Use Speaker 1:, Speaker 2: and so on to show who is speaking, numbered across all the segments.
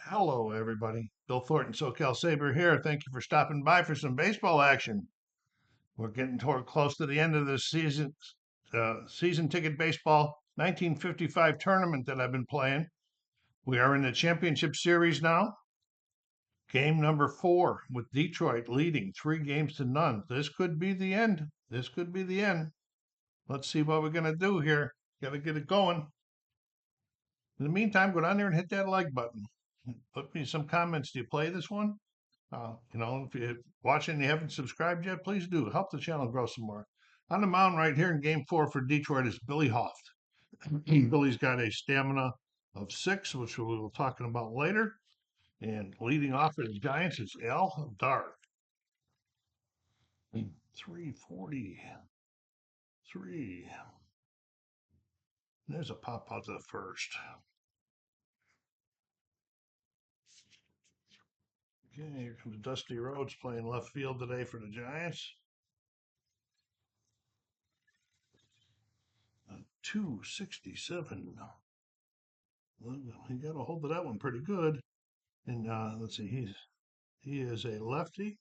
Speaker 1: Hello, everybody. Bill Thornton, SoCal Saber here. Thank you for stopping by for some baseball action. We're getting toward close to the end of this season ticket baseball 1955 tournament that I've been playing. We are in the championship series now. Game number 4 with Detroit leading 3 games to none. This could be the end. This could be the end. Let's see what we're going to do here. Got to get it going. In the meantime, go down there and hit that like button. Put me some comments. Do you play this one? If you're watching and you haven't subscribed yet, please do. Help the channel grow some more. On the mound right here in game 4 for Detroit is Billy Hoft. Billy's got a stamina of 6, which we will be talking about later. And leading off for the Giants is Al Dart. 343. There's a pop out to the first. Okay, here comes Dusty Rhodes playing left field today for the Giants. 267. Well, he got a hold of that one pretty good. And let's see, he is a lefty.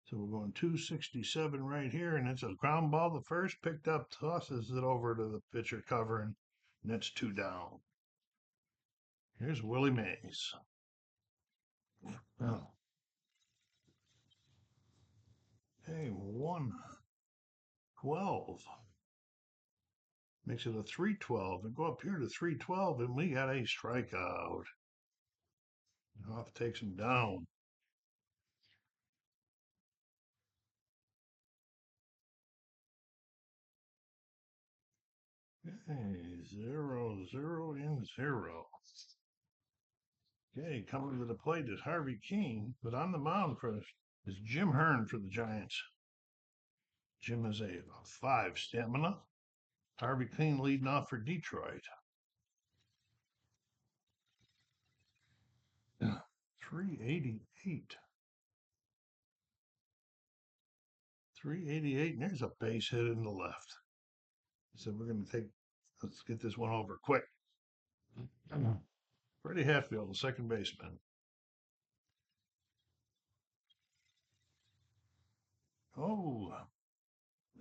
Speaker 1: So we're going 267 right here, and it's a ground ball. The first picked up, tosses it over to the pitcher covering, and that's 2 down. Here's Willie Mays. Oh. Hey, 112. Makes it a 312. And go up here to 312, and we got a strikeout. Off takes him down. Okay, 0-0. Okay, coming to the plate is Harvey Keene, but on the mound for is Jim Hearn for the Giants. Jim is a 5 stamina. Harvey Keene leading off for Detroit. 388. 388, and there's a base hit in the left. So let's get this one over quick. Freddie Hatfield, the second baseman. Oh,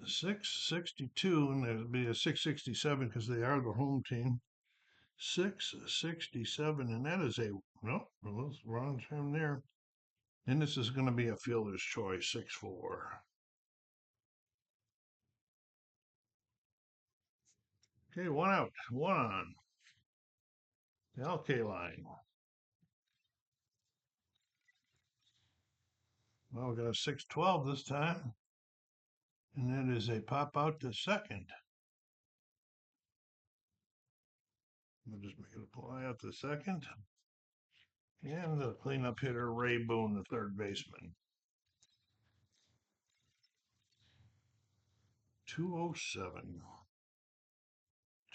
Speaker 1: 662, and it'll be a 667 because they are the home team. 667, and that is no, wrong term there. And this is going to be a fielder's choice, 6-4. Okay, 1 out, 1 on. The LK line. Well, we got a 612 this time. And that is a pop out to second. We'll just make it a fly out to second. And the cleanup hitter, Ray Boone, the third baseman. 207.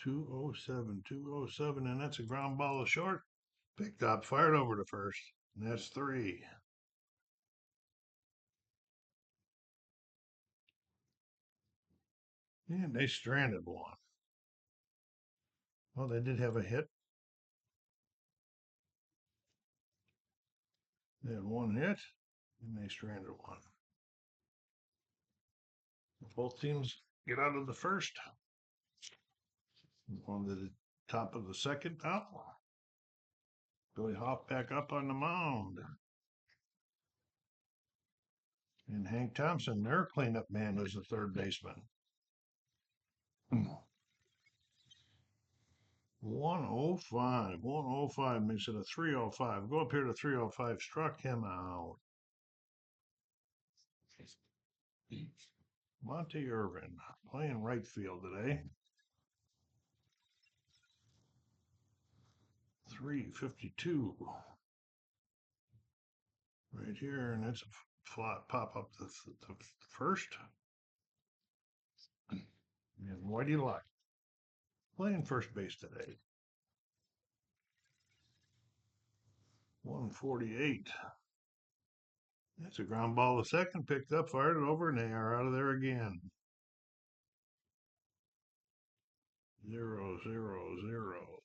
Speaker 1: 207, and that's a ground ball to short. Picked up, fired over to first, and that's 3. And they stranded one. Well, they did have a hit. They had 1 hit, and they stranded one. Both teams get out of the first. On the top of the second now. Billy Hoff back up on the mound. And Hank Thompson, their cleanup man, is the third baseman. 105. 105 makes it a 305. Go up here to 305. Struck him out. Monty Irvin playing right field today. 352. Right here, and it's a flat pop up the first. And Whitey Luck playing first base today. 148. That's a ground ball to second, picked up, fired it over, and they are out of there again. 0-0-0.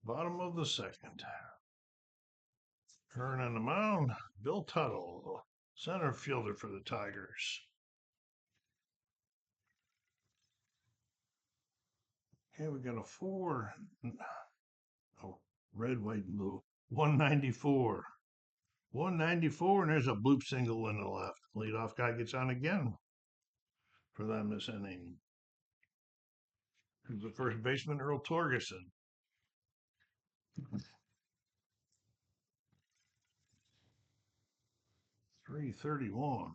Speaker 1: Bottom of the second. Hearn on the mound. Bill Tuttle, center fielder for the Tigers. Okay, we got a 4. Oh, red, white, and blue. 194. 194, and there's a bloop single in the left. Leadoff guy gets on again for them this inning. Who's the first baseman? Earl Torgerson. 331.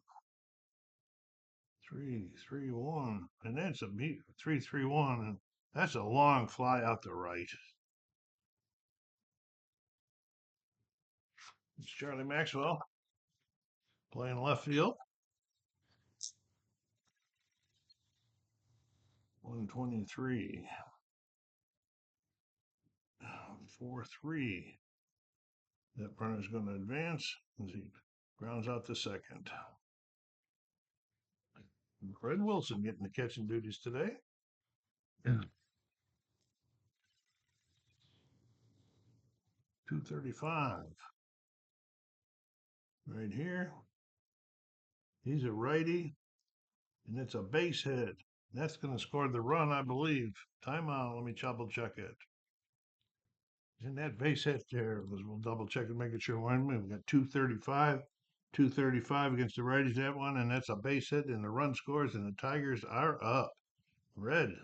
Speaker 1: 331. And that's a 331. And that's a long fly out to right. It's Charlie Maxwell playing left field. 123. 4-3. That runner's going to advance as he grounds out the second. Fred Wilson getting the catching duties today. Yeah. 235. Right here. He's a righty, and it's a base hit. That's going to score the run, I believe. Timeout. Let me double check it. And that base hit there, we'll double check and make sure we've got 235. 235 against the righties, that one, and that's a base hit, and the run scores, and the Tigers are up. Red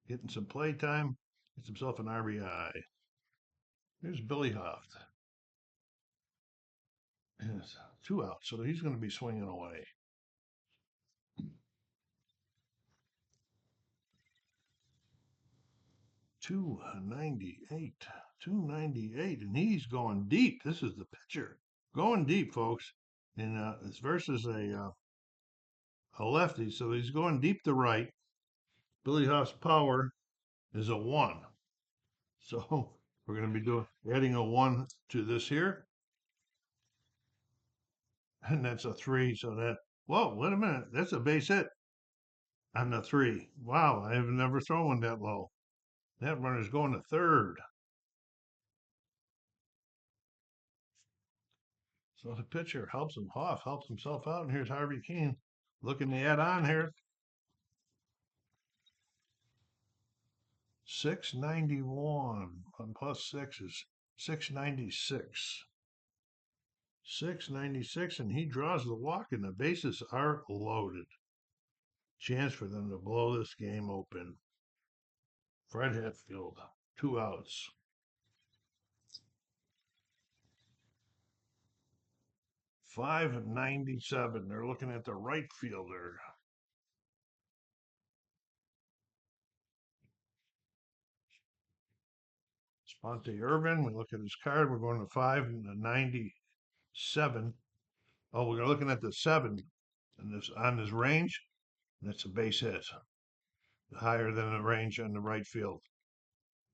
Speaker 1: getting some play time, gets himself an RBI. Here's Billy Hoft. Yes, 2 outs, so he's going to be swinging away. $298, $298, and he's going deep. This is the pitcher going deep, folks, and it's versus a lefty, so he's going deep to right. Billy Hoft's power is a 1, so we're going to be adding a 1 to this here, and that's a 3. So that, whoa, wait a minute, that's a base hit on the 3. Wow, I have never thrown one that low. That runner's going to third. So the pitcher helps him off, helps himself out, and here's Harvey Kuenn looking to add on here. 691 plus 6 is 696. 696, and he draws the walk, and the bases are loaded. Chance for them to blow this game open. Fred Hatfield, 2 outs. 597. They're looking at the right fielder. Sponte Irvin. We look at his card. We're going to 597. Oh, we're looking at the 7 and this on his range. That's a base hit. Higher than the range on the right field.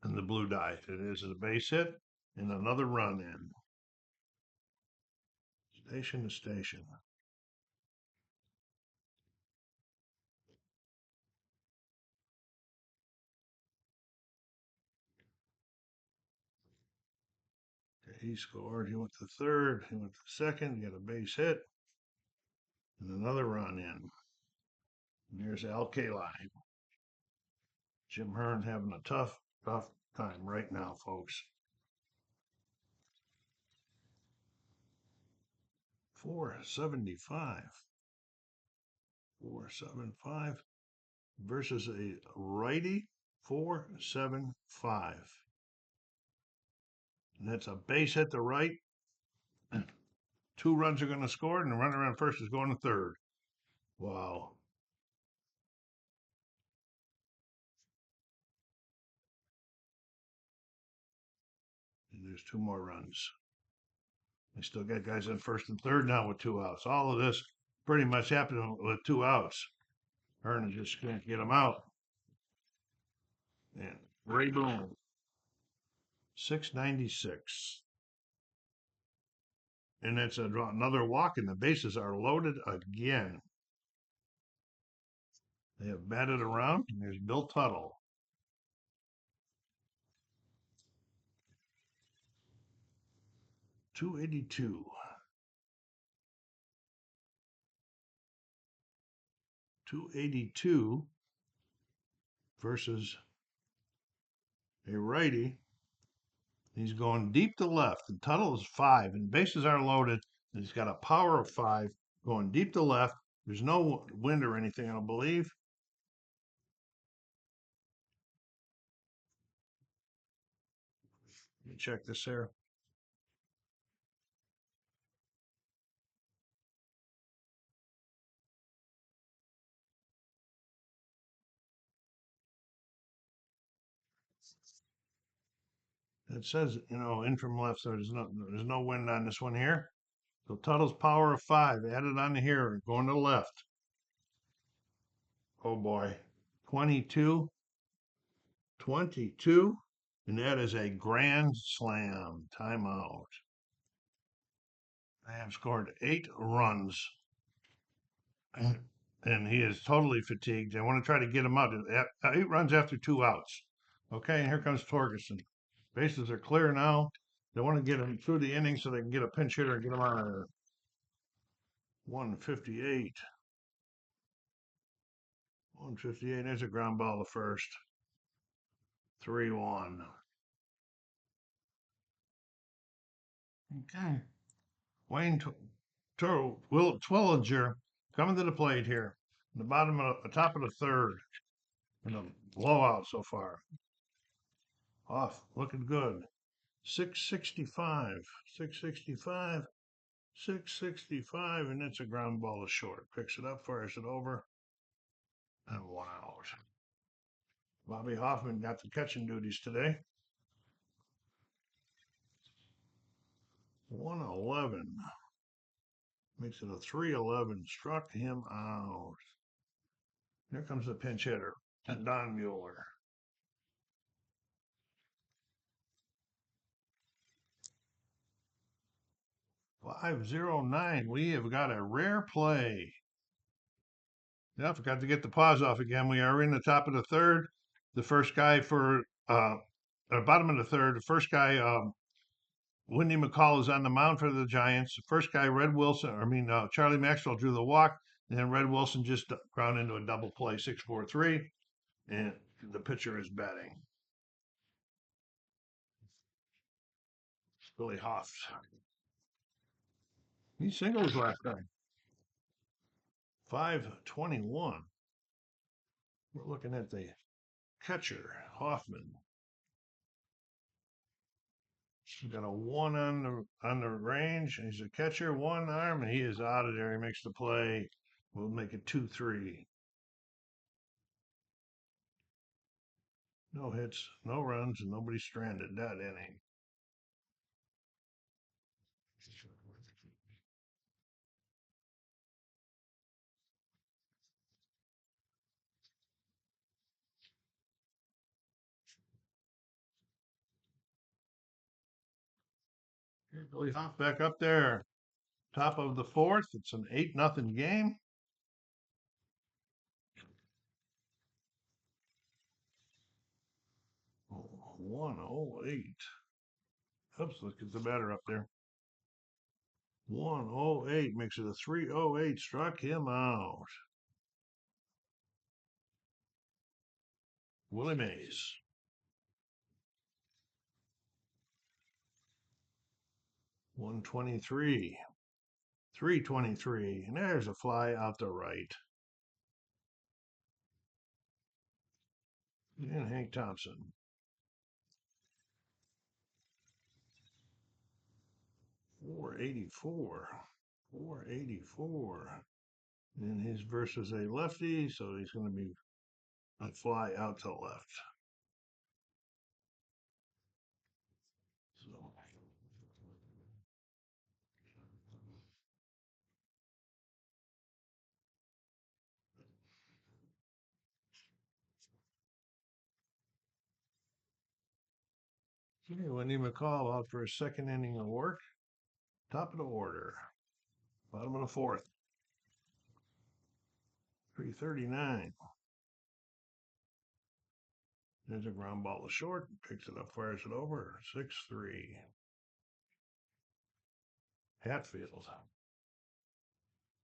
Speaker 1: And the blue die. It is a base hit and another run in. Station to station. Okay, he scored. He went to third. He went to second. He got a base hit. And another run in. And there's Al Kaline. Jim Hearn having a tough time right now, folks. 475. 475 versus a righty. 475. And that's a base hit to right. 2 runs are going to score, and the runner on first is going to third. Wow. And there's 2 more runs. They still got guys on first and third now with 2 outs. All of this pretty much happened with 2 outs. Hearn just can't get them out. And Ray Boone, 696. And it's another walk, and the bases are loaded again. They have batted around, and there's Bill Tuttle. 282. 282 versus a righty. He's going deep to left. The total is 5, and bases are loaded. He's got a power of 5 going deep to left. There's no wind or anything, I don't believe. Let me check this here. It says, in from left, so there's no wind on this one here. So Tuttle's power of 5 added on to here, going to the left. Oh boy. 22. 22. And that is a grand slam. Timeout. They have scored 8 runs. And he is totally fatigued. I want to try to get him out. 8 runs after 2 outs. Okay, and here comes Torgerson. Bases are clear now. They want to get him through the inning so they can get a pinch hitter and get him out of there. 158. 158. There's a ground ball to first. 3-1. Okay. Wayne Will Twillinger coming to the plate here. The top of the third. In a blowout so far. Off, looking good. 665. 665. 665, and it's a ground ball to short. Picks it up, fires it over, and 1 out. Bobby Hoffman got the catching duties today. 111. Makes it a 3-11. Struck him out. Here comes the pinch hitter, Don Mueller. 509. We have got a rare play. Yeah, I forgot to get the pause off again. We are in the top of the third. The first guy for bottom of the third. The first guy, Windy McCall, is on the mound for the Giants. The first guy, Charlie Maxwell, drew the walk. And then Red Wilson just ground into a double play, 6-4-3. And the pitcher is batting. Billy Hoff. He singles last time. 521. We're looking at the catcher, Hoffman. He's got a 1 on the range. He's a catcher, 1 arm, and he is out of there. He makes the play. We'll make it 2-3. No hits, no runs, and nobody stranded that inning. Billy Hoff back up there. Top of the fourth. It's an 8-0 game. Oh, 108. Oops, look at the batter up there. 108 makes it a 308. Struck him out. Willie Mays. 123. 323. And there's a fly out the right. And Hank Thompson. 484. 484. And his versus a lefty, so he's going to be a fly out to left. So Wendy McCall out for a second inning of work. Top of the order. Bottom of the fourth. 339. There's a ground ball to short. Picks it up, fires it over. 6-3. Hatfield.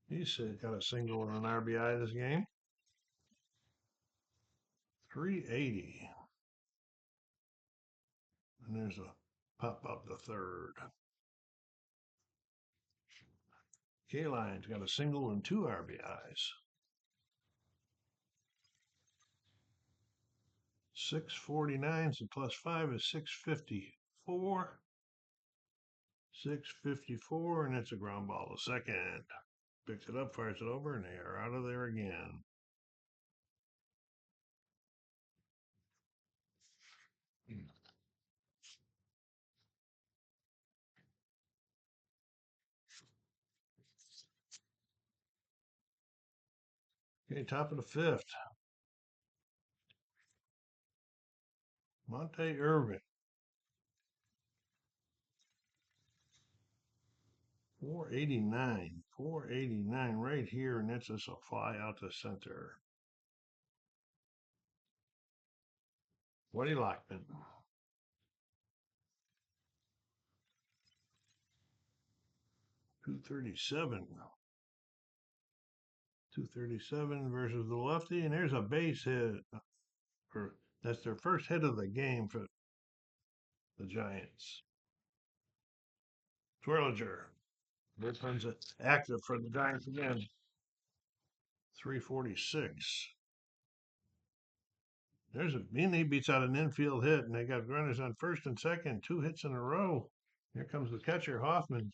Speaker 1: He's got a single and an RBI this game. 380. And there's a pop up the third. K-Line's got a single and 2 RBIs. 649, so plus 5 is 654. 654, and it's a ground ball to second. Picks it up, fires it over, and they are out of there again. Okay, top of the fifth. Monte Irvin. 489. 489 right here, and that's just a fly out to center. Woody Lockman. 237. 237 versus the lefty, and there's a base hit. That's their first hit of the game for the Giants. Twirlinger. Bullpen's active for the Giants again. 346. There's a Beanie beats out an infield hit, and they got runners on first and second, 2 hits in a row. Here comes the catcher, Hoffman.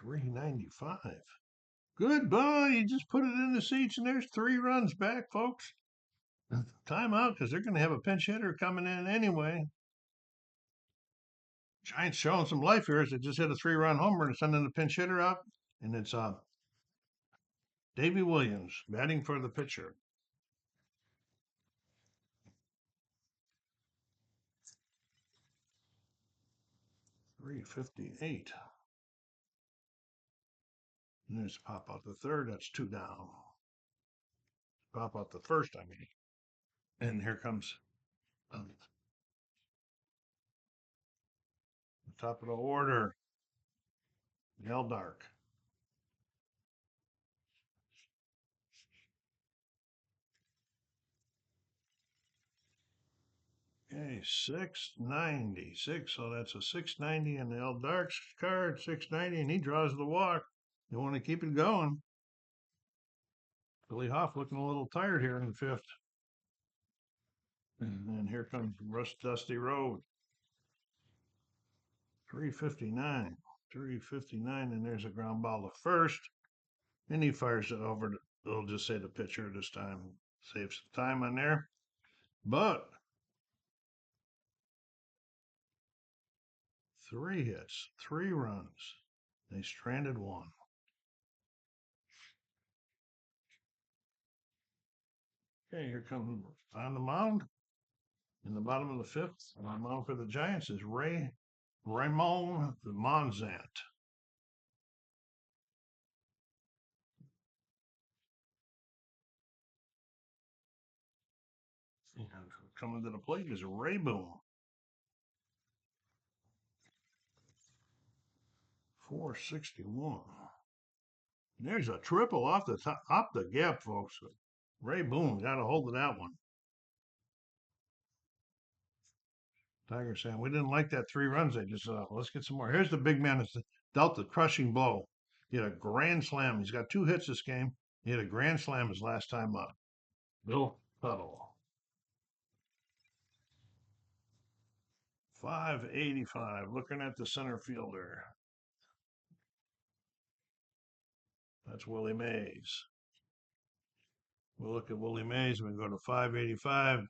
Speaker 1: $395. Goodbye. You just put it in the seats, and there's 3 runs back, folks. Timeout because they're going to have a pinch hitter coming in anyway. Giants showing some life here as they just hit a 3-run homer and sending the pinch hitter out, and it's Davey Williams batting for the pitcher. $358. And there's pop out the third. That's 2 down. Pop out the first, I mean. And here comes the top of the order, Eldark. Okay, 696. So that's a 690 in the Eldark's card, 690, and he draws the walk. You want to keep it going. Billy Hoff looking a little tired here in the fifth. And then here comes Rust Dusty Road. 359. 359, and there's a ground ball to first. And he fires it over to, it'll just say the pitcher this time. Saves some time on there. But 3 hits, 3 runs. They stranded 1. Okay, here comes on the mound. In the bottom of the fifth, on the mound for the Giants is Ramon Monzant. And coming to the plate is Ray Boone. 461. There's a triple off the top, up the gap, folks. Ray Boone got a hold of that one. Tiger saying, we didn't like that 3 runs they just let's get some more. Here's the big man that's dealt the crushing blow. He had a grand slam. He's got 2 hits this game. He had a grand slam his last time up. Bill Tuttle. 585. Looking at the center fielder. That's Willie Mays. We'll look at Willie Mays. We go to 585.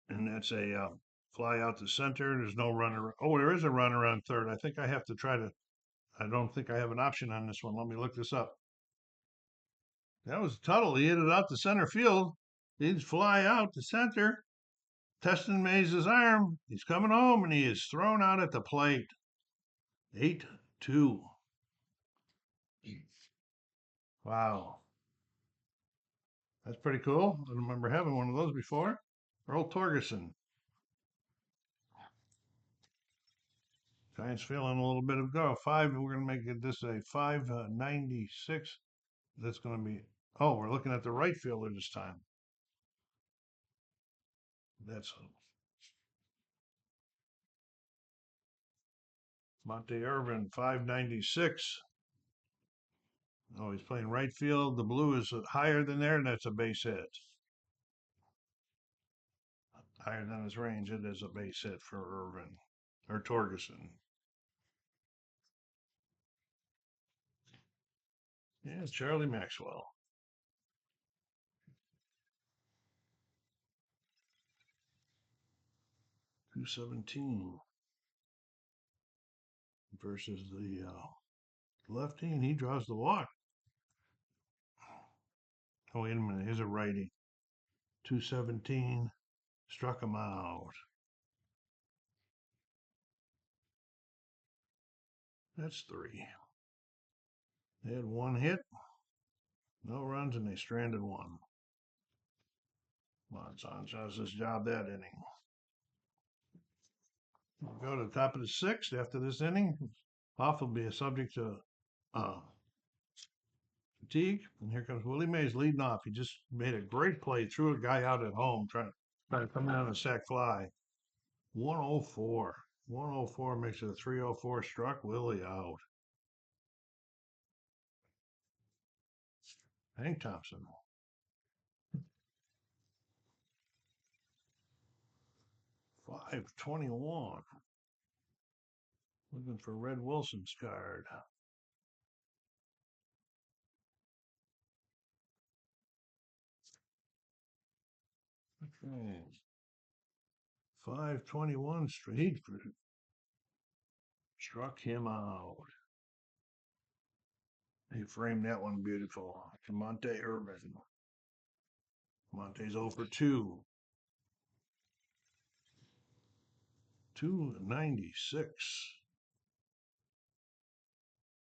Speaker 1: And that's a fly out to center. There's no runner. Oh, there is a runner on third. I think I have to try to. I don't think I have an option on this one. Let me look this up. That was Tuttle. He hit it out to center field. He'd fly out to center. Testing Mays' arm. He's coming home, and he is thrown out at the plate. 8-2. Wow. That's pretty cool. I don't remember having one of those before. Earl Torgerson. Giants feeling a little bit of go. We're going to make it this a 596. That's going to be, oh, we're looking at the right fielder this time. That's Monte Irvin, 596. Oh, he's playing right field. The blue is higher than there, and that's a base hit. Higher than his range, it is a base hit for Irvin or Torgerson. Yeah, Charlie Maxwell. .217 versus the lefty, and he draws the walk. Oh, wait a minute. Here's a righty. .217 struck him out. That's 3. They had 1 hit, no runs, and they stranded 1. Monson does his job that inning. We'll go to the top of the 6th after this inning. Hoff will be a subject to fatigue. And here comes Willie Mays leading off. He just made a great play, threw a guy out at home, trying to come in on a sac fly. 104. 104 makes it a 304. Struck Willie out. Hank Thompson. 521. Looking for Red Wilson's card. Okay. 521 straight. Struck him out. He framed that one beautiful. To Monte Irvin. Monte's 0 for 2. 296.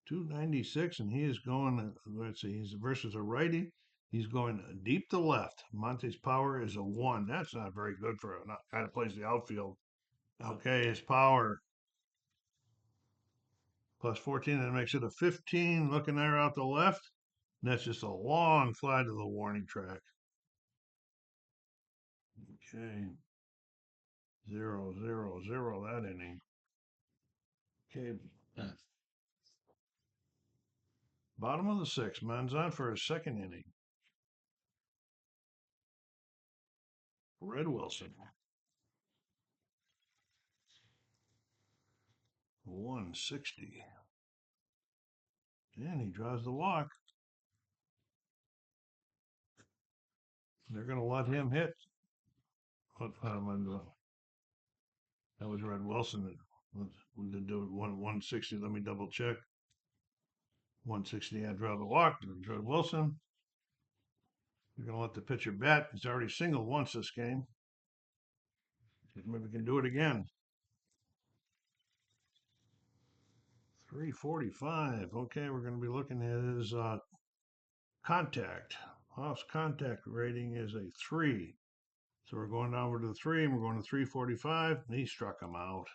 Speaker 1: 296, and he is going, let's see, he's versus a righty. He's going deep to left. Monte's power is a 1. That's not very good for a guy that plays the outfield. Okay, his power plus 14, that makes it a 15. Looking there out the left. And that's just a long fly to the warning track. Okay. 0-0-0 that inning. Okay. Bottom of the 6th. Man's on for his 2nd inning. Red Wilson. 160. And he draws the walk. They're going to let him hit. What am I doing? That was Red Wilson. We did do it 160. Let me double check. 160. I draw the walk. Red Wilson. We're going to let the pitcher bat. He's already singled once this game. Maybe we can do it again. 345. Okay, we're going to be looking at his contact. Hoff's contact rating is a 3. So we're going over to 3, and we're going to 345, and he struck him out.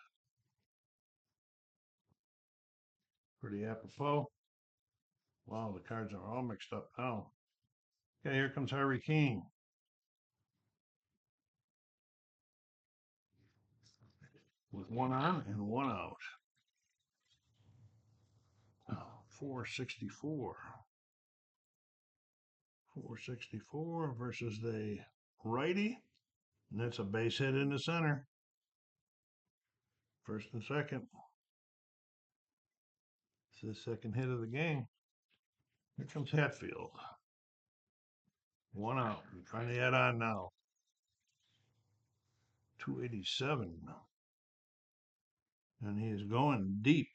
Speaker 1: Pretty apropos. Wow, the cards are all mixed up now. Okay, here comes Harry King. With 1 on and 1 out. 464. 464 versus the righty. And that's a base hit in the center. 1st and 2nd. It's the 2nd hit of the game. Here comes Hatfield. 1 out. I'm trying to add on now. 287. And he is going deep.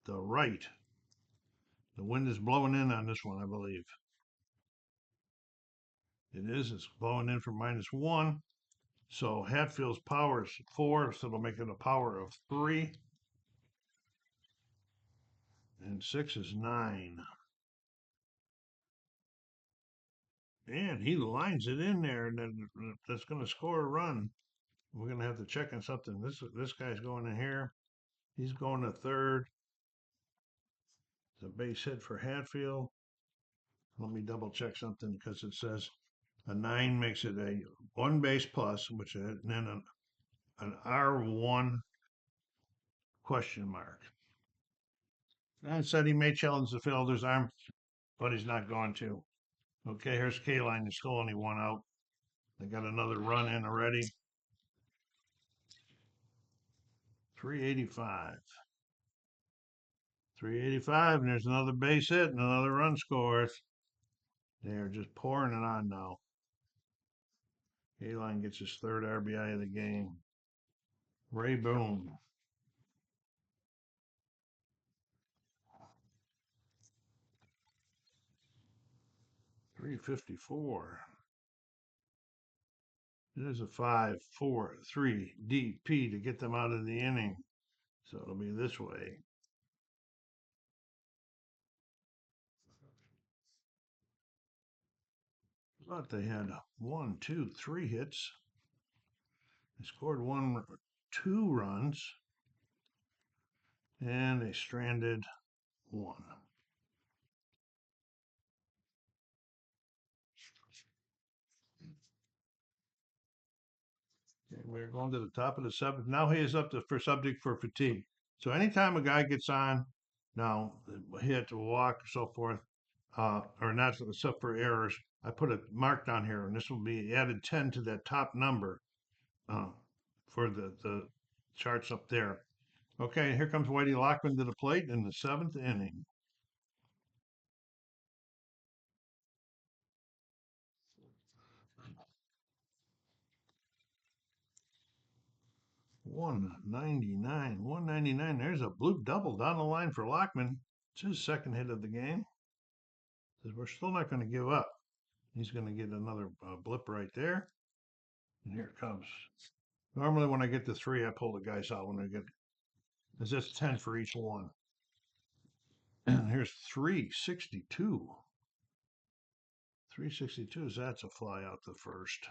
Speaker 1: The right. The wind is blowing in on this one, I believe. It is. It's blowing in for -1. So Hatfield's power is 4, so it'll make it a power of 3. And 6 is 9. And he lines it in there, and then that's going to score a run. We're going to have to check on something. This guy's going in here. He's going to third. It's a base hit for Hatfield. Let me double check something because it says a 9 makes it a one base plus, which and then an R1 question mark. I said he may challenge the fielder's arm, but he's not going to. Okay, here's Kaline. There's still only one out. They got another run in already. 385. 385, and there's another base hit and another run scores. They are just pouring it on now. Kaline gets his third RBI of the game. Ray Boone. .354. There's a 5-4-3 DP to get them out of the inning. So it'll be this way. Thought they had 1, 2, 3 hits. They scored 2 runs, and they stranded 1. Okay, we're going to the top of the 7th. Now he is up for subject for fatigue. So anytime a guy gets on, now hit, walk, so forth, or not except for errors, I put a mark down here, and this will be added 10 to that top number for the charts up there. Okay, here comes Whitey Lockman to the plate in the 7th inning. $199. There's a blue double down the line for Lockman. It's his second hit of the game. We're still not going to give up. He's going to get another blip right there. And here it comes. Normally when I get to 3, I pull the guys out when I get, because that's 10 for each one. And here's 362. 362, that's a fly out the first.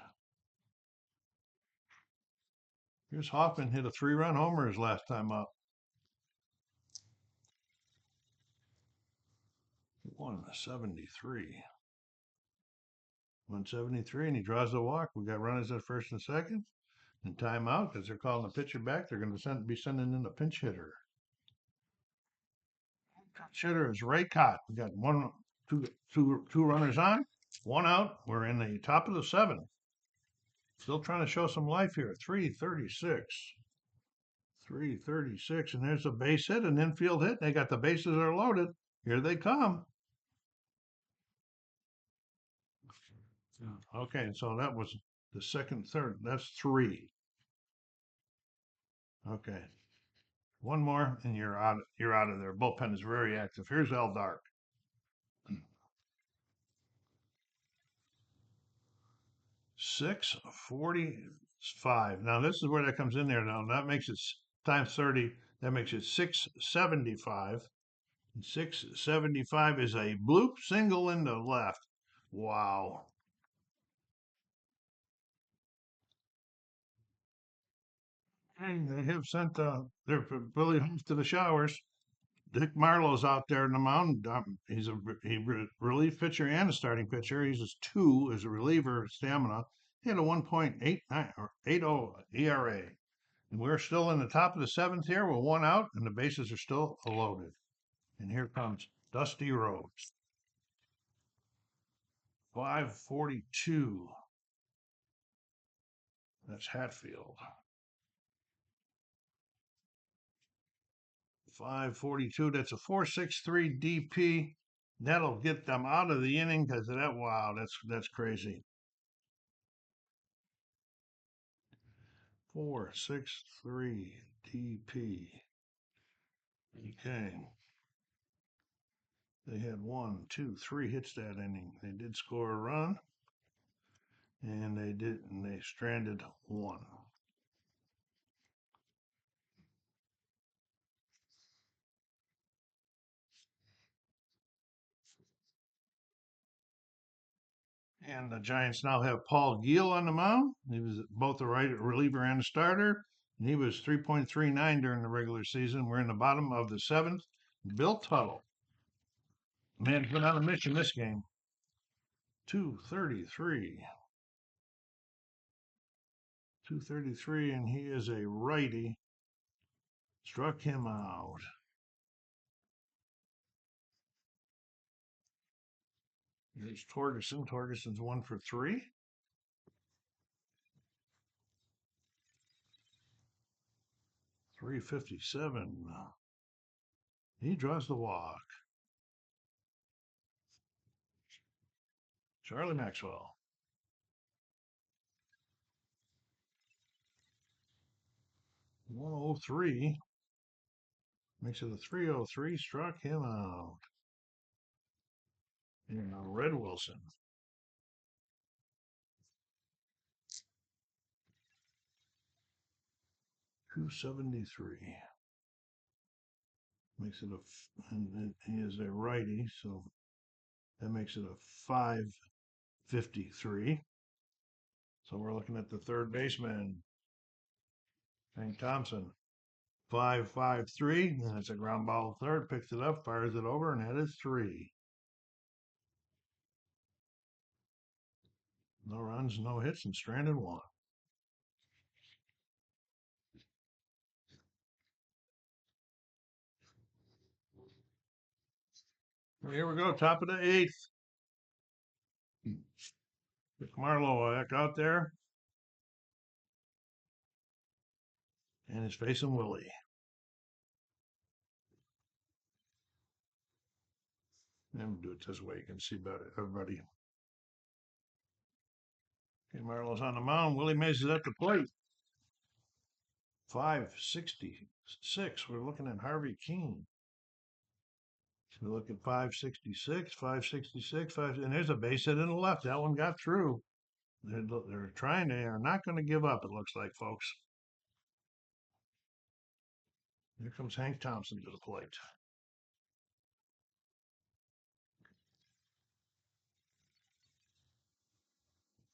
Speaker 1: Here's Hoffman, hit a 3-run homer his last time up. 173. 173, and he draws the walk. We got runners at first and second. And timeout because they're calling the pitcher back. They're going to be sending in a pinch hitter. Pinch hitter is Ray Cott. We got two runners on, 1 out. We're in the top of the 7th. Still trying to show some life here. 336. 336, and there's a base hit, an infield hit. They got the bases are loaded. Here they come. Okay, so that was the second, third. That's 3. Okay. One more, and you're out. You're out of there. Bullpen is very active. Here's Al Dark. 645. Now this is where that comes in there. Now that makes it times 30. That makes it 675. And 675 is a bloop single in the left. Wow. And they have sent their Billy Huff to the showers. Dick Marlowe's out there in the mound. He's a relief pitcher and a starting pitcher. He's a 2 as a reliever stamina. He had a 1.89 or 80 ERA. And we're still in the top of the 7th here with 1 out, and the bases are still loaded. And here comes Dusty Rhodes. 542. That's Hatfield. 542. That's a 463 DP. That'll get them out of the inning because of that. Wow, that's crazy. 463 DP. Okay. They had 1, 2, 3 hits that inning. They did score a run, and they stranded 1. And the Giants now have Paul Giel on the mound. He was both a right reliever and a starter. And he was 3.39 during the regular season. We're in the bottom of the seventh. Bill Tuttle. Man's been on a mission this game. 233. 233, and he is a righty. Struck him out. Here's Torgerson. Torgerson's 1 for 3. 357. He draws the walk. Charlie Maxwell. 103. Makes it a 303. Struck him out. And Red Wilson. 273. Makes it and he is a righty, so that makes it a 553. So we're looking at the third baseman, Hank Thompson. 553, and it's a ground ball third, picks it up, fires it over, and that is 3. No runs, no hits, and stranded 1. Here we go, top of the 8th. Rick Marlowe back out there. And he's facing Willie. Let me do it this way, you can see better, everybody. Okay, Marlowe's on the mound. Willie Mays is at the plate. 566. We're looking at Harvey Keene. We look at 566, 566, and there's a base hit in the left. That one got through. They're trying. They are not going to give up, it looks like, folks. Here comes Hank Thompson to the plate.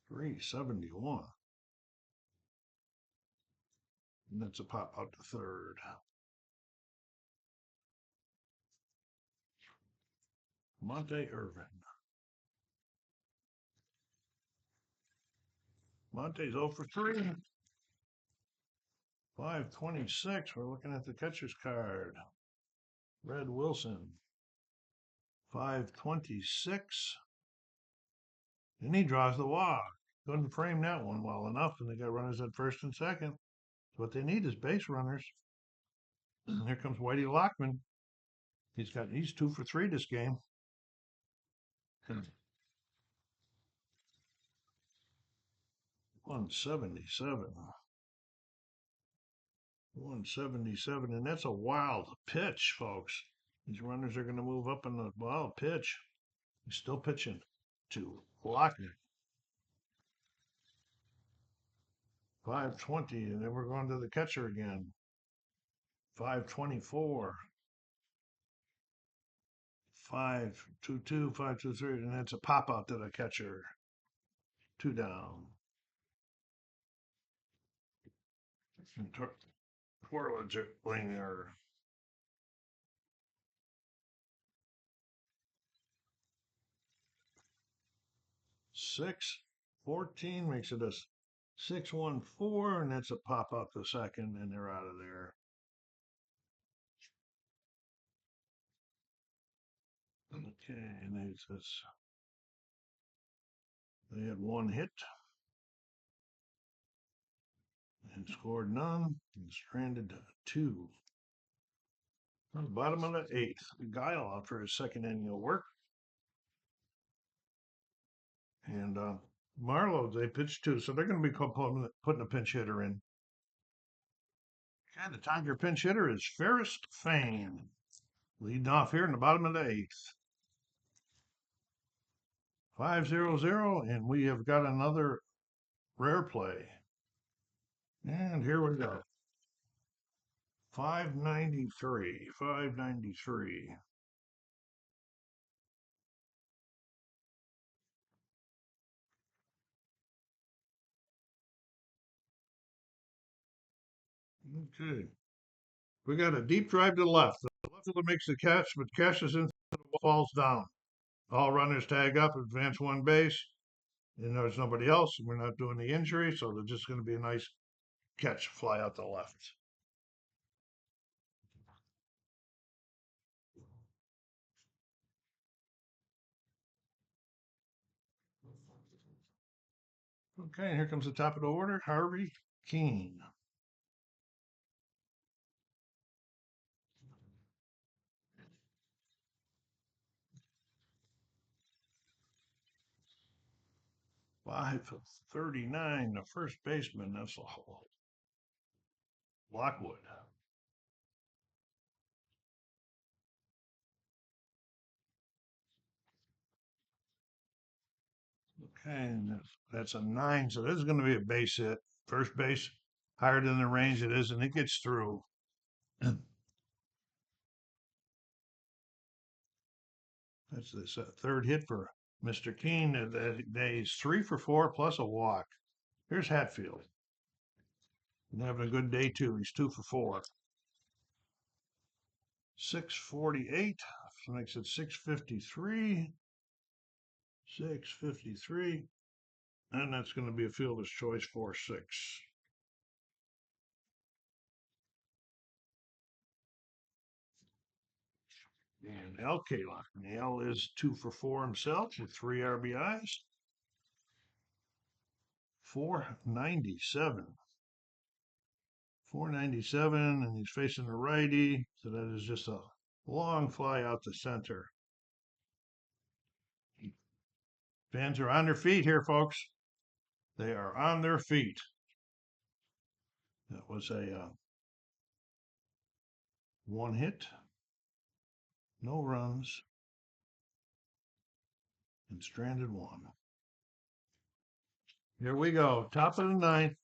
Speaker 1: 371. And that's a pop out to third. Monte Irvin. Monte's 0 for 3. 526. We're looking at the catcher's card. Red Wilson. 526. And he draws the walk. Couldn't frame that one well enough, and they got runners at first and second. So what they need is base runners. And here comes Whitey Lockman. He's 2 for 3 this game. 177. 177, and that's a wild pitch, folks. These runners are going to move up in the wild pitch. He's still pitching to Lockman. 520, and then we're going to the catcher again. 524. 522, 523, and that's a pop out to the catcher. 2 down. And Twirlage Linger. 614 makes it a 614, and that's a pop out the second, and they're out of there. Okay, and they had 1 hit and scored none and stranded 2. On the bottom of the 8th, Guile out for his second annual work. And Marlowe, they pitched 2, so they're going to be putting a pinch hitter in. And the Tiger pinch hitter is Ferris Fain, leading off here in the bottom of the 8th. 5-0-0, and we have got another rare play. And here we go. 593, 593. Okay. We got a deep drive to the left. The left fielder makes the catch, but catches into the wall, falls down. All runners tag up, advance one base, and there's nobody else. We're not doing the injury, so they're just going to be a nice catch, fly out the left. Okay, and here comes the top of the order, Harvey Keene. Five of 39, the first baseman. That's a whole Lockwood. Okay, and that's a 9, so this is going to be a base hit. First base, higher than the range it is, and it gets through. That's this third hit for Mr. Keene. He's 3 for 4 plus a walk. Here's Hatfield. He's having a good day too. He's 2 for 4. 648 makes it 653. 653. And that's going to be a fielder's choice 4-6. And Al Kalon. Al is 2 for 4 himself with 3 RBIs. 497. 497, and he's facing the righty. So that is just a long fly out the center. Fans are on their feet here, folks. They are on their feet. That was a one hit, no runs, and stranded one. Here we go. Top of the ninth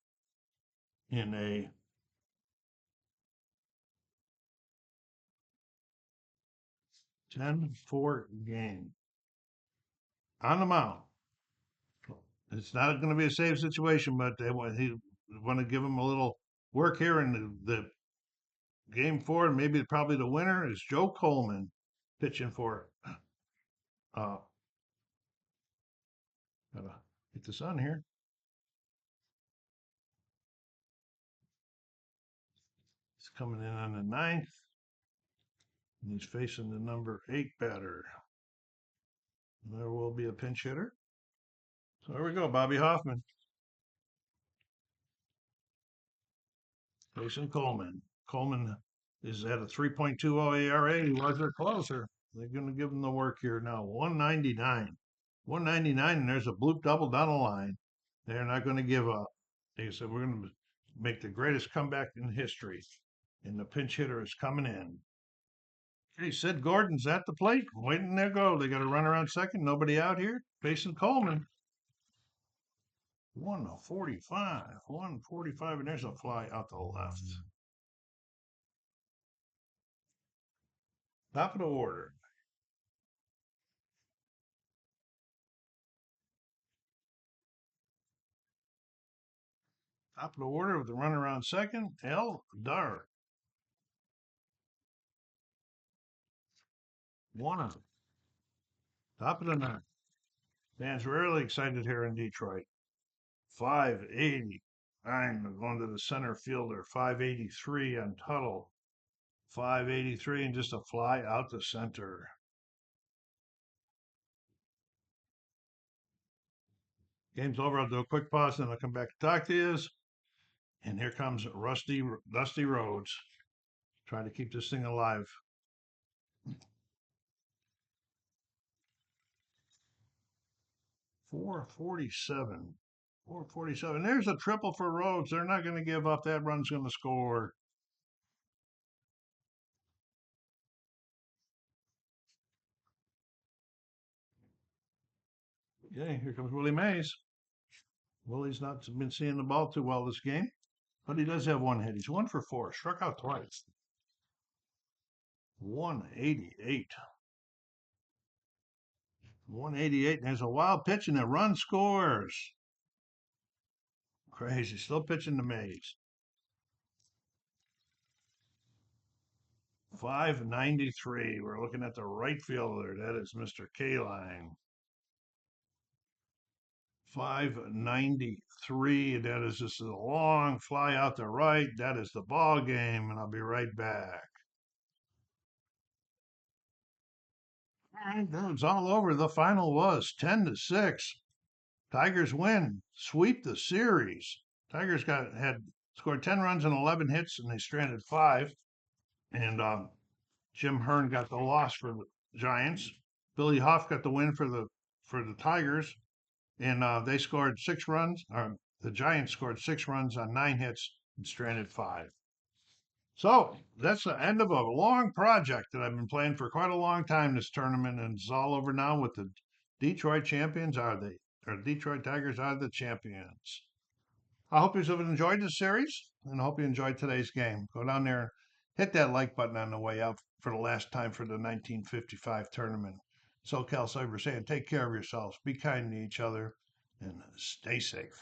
Speaker 1: in a 10-4 game. On the mound. It's not going to be a safe situation, but they want to give him a little work here in the game 4. Maybe probably the winner is Joe Coleman pitching for. Gotta get this on here. He's coming in on the 9th, and he's facing the number 8 batter. There will be a pinch hitter. So there we go, Bobby Hoffman facing Coleman. Coleman is at a 3.20 ERA. He was their closer. They're going to give him the work here now. 199. 199, and there's a bloop double down the line. They're not going to give up. They said, we're going to make the greatest comeback in history. And the pinch hitter is coming in. Okay, Sid Gordon's at the plate, waiting there go. They got a runner on second, nobody out here, facing Coleman. 145, 145, and there's a fly out the left. Top of the order. Top of the order with the runner on second, L. Dart. One of them. Top of the ninth. Fans really excited here in Detroit. 580. I'm going to the center fielder. 583 on Tuttle. 583 and just a fly out the center. Game's over. I'll do a quick pause and I'll come back to talk to you. And here comes Dusty Rhodes. Trying to keep this thing alive. 447. 447. There's a triple for Rhodes. They're not going to give up. That run's going to score. Okay, here comes Willie Mays. Willie's not been seeing the ball too well this game, but he does have one hit. He's 1 for 4, struck out twice. 188. 188. And there's a wild pitch, and the run scores. Crazy. Still pitching to Mays. 593. We're looking at the right fielder. That is Mr. Kaline. 593. That is just a long fly out to right. That is the ball game, and I'll be right back. All right, that was all over. The final was 10-6. Tigers win, sweep the series. Tigers had scored 10 runs and 11 hits, and they stranded 5. And Jim Hearn got the loss for the Giants. Billy Huff got the win for the Tigers, and they scored 6 runs. The Giants scored 6 runs on 9 hits and stranded 5. So that's the end of a long project that I've been playing for quite a long time. This tournament, and it's all over now. With the Detroit champions Detroit Tigers are the champions. I hope you have enjoyed this series, and I hope you enjoyed today's game. Go down there, hit that like button on the way out for the last time for the 1955 tournament. SoCal Cyber saying, take care of yourselves, be kind to each other, and stay safe.